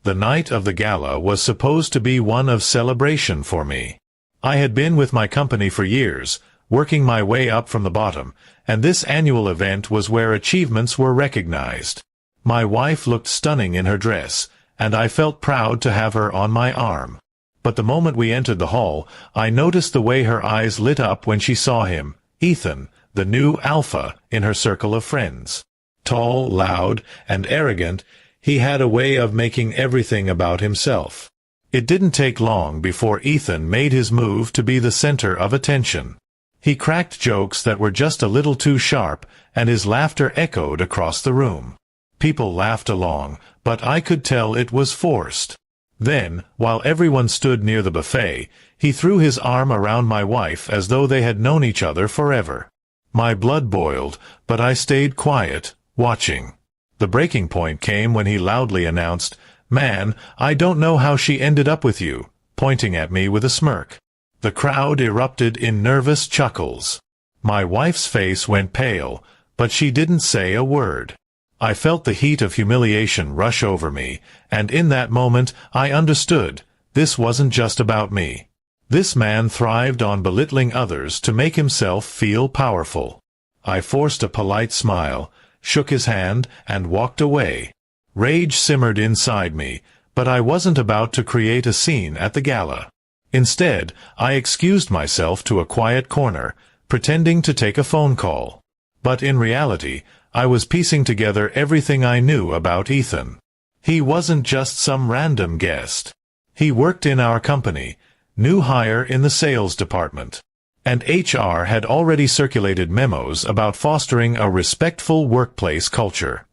The night of the gala was supposed to be one of celebration for me. I had been with my company for years, working my way up from the bottom, and this annual event was where achievements were recognized. My wife looked stunning in her dress, and I felt proud to have her on my arm. But the moment we entered the hall, I noticed the way her eyes lit up when she saw him, Ethan, the new alpha in her circle of friends. Tall, loud, and arrogant, he had a way of making everything about himself. It didn't take long before Ethan made his move to be the center of attention. He cracked jokes that were just a little too sharp, and his laughter echoed across the room. People laughed along, but I could tell it was forced. Then, while everyone stood near the buffet, he threw his arm around my wife as though they had known each other forever. My blood boiled, but I stayed quiet, watching. The breaking point came when he loudly announced, "Man, I don't know how she ended up with you," pointing at me with a smirk. The crowd erupted in nervous chuckles. My wife's face went pale, but she didn't say a word. I felt the heat of humiliation rush over me, and in that moment I understood, this wasn't just about me. This man thrived on belittling others to make himself feel powerful. I forced a polite smile, shook his hand, and walked away. Rage simmered inside me, but I wasn't about to create a scene at the gala. Instead, I excused myself to a quiet corner, pretending to take a phone call. But in reality, I was piecing together everything I knew about Ethan. He wasn't just some random guest. He worked in our company, new hire in the sales department. And HR had already circulated memos about fostering a respectful workplace culture.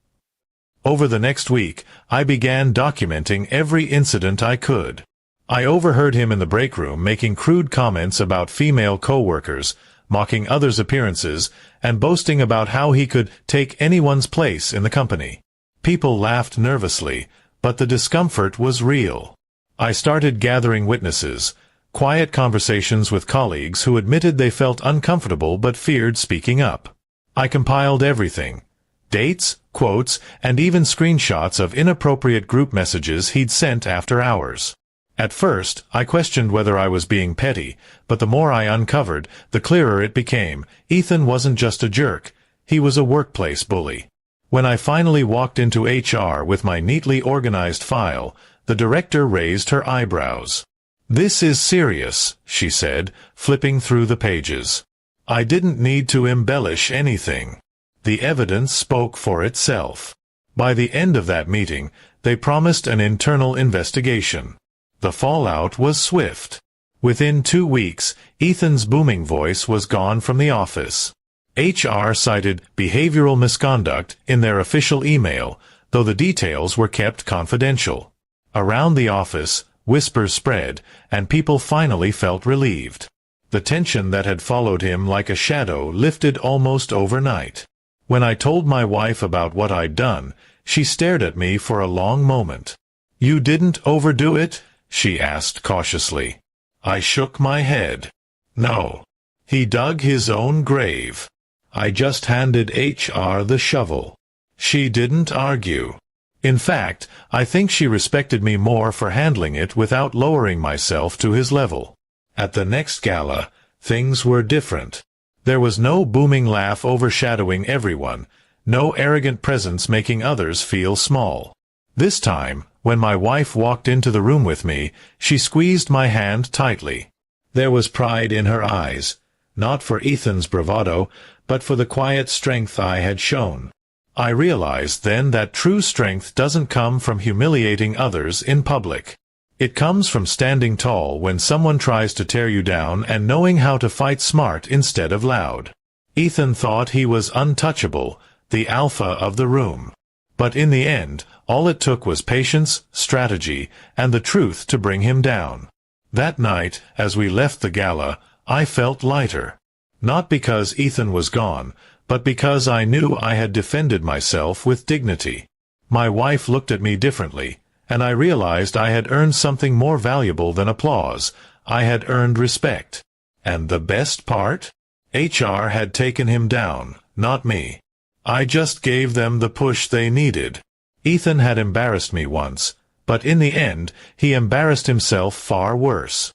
Over the next week, I began documenting every incident I could. I overheard him in the break room making crude comments about female co-workers, mocking others' appearances, and boasting about how he could take anyone's place in the company. People laughed nervously, but the discomfort was real. I started gathering witnesses, quiet conversations with colleagues who admitted they felt uncomfortable but feared speaking up. I compiled everything: dates, quotes, and even screenshots of inappropriate group messages he'd sent after hours. At first, I questioned whether I was being petty, but the more I uncovered, the clearer it became. Ethan wasn't just a jerk, he was a workplace bully. When I finally walked into HR with my neatly organized file, the director raised her eyebrows. "This is serious," she said, flipping through the pages. I didn't need to embellish anything. The evidence spoke for itself. By the end of that meeting, they promised an internal investigation. The fallout was swift. Within 2 weeks, Ethan's booming voice was gone from the office. HR cited behavioral misconduct in their official email, though the details were kept confidential. Around the office, whispers spread, and people finally felt relieved. The tension that had followed him like a shadow lifted almost overnight. When I told my wife about what I'd done, she stared at me for a long moment. "You didn't overdo it?" she asked cautiously. I shook my head. "No. He dug his own grave. I just handed HR the shovel." She didn't argue. In fact, I think she respected me more for handling it without lowering myself to his level. At the next gala, things were different. There was no booming laugh overshadowing everyone, no arrogant presence making others feel small. This time, when my wife walked into the room with me, she squeezed my hand tightly. There was pride in her eyes, not for Ethan's bravado, but for the quiet strength I had shown. I realized then that true strength doesn't come from humiliating others in public. It comes from standing tall when someone tries to tear you down and knowing how to fight smart instead of loud. Ethan thought he was untouchable, the alpha of the room. But in the end, all it took was patience, strategy, and the truth to bring him down. That night, as we left the gala, I felt lighter. Not because Ethan was gone, but because I knew I had defended myself with dignity. My wife looked at me differently, and I realized I had earned something more valuable than applause. I had earned respect. And the best part? HR had taken him down, not me. I just gave them the push they needed. Ethan had embarrassed me once, but in the end, he embarrassed himself far worse.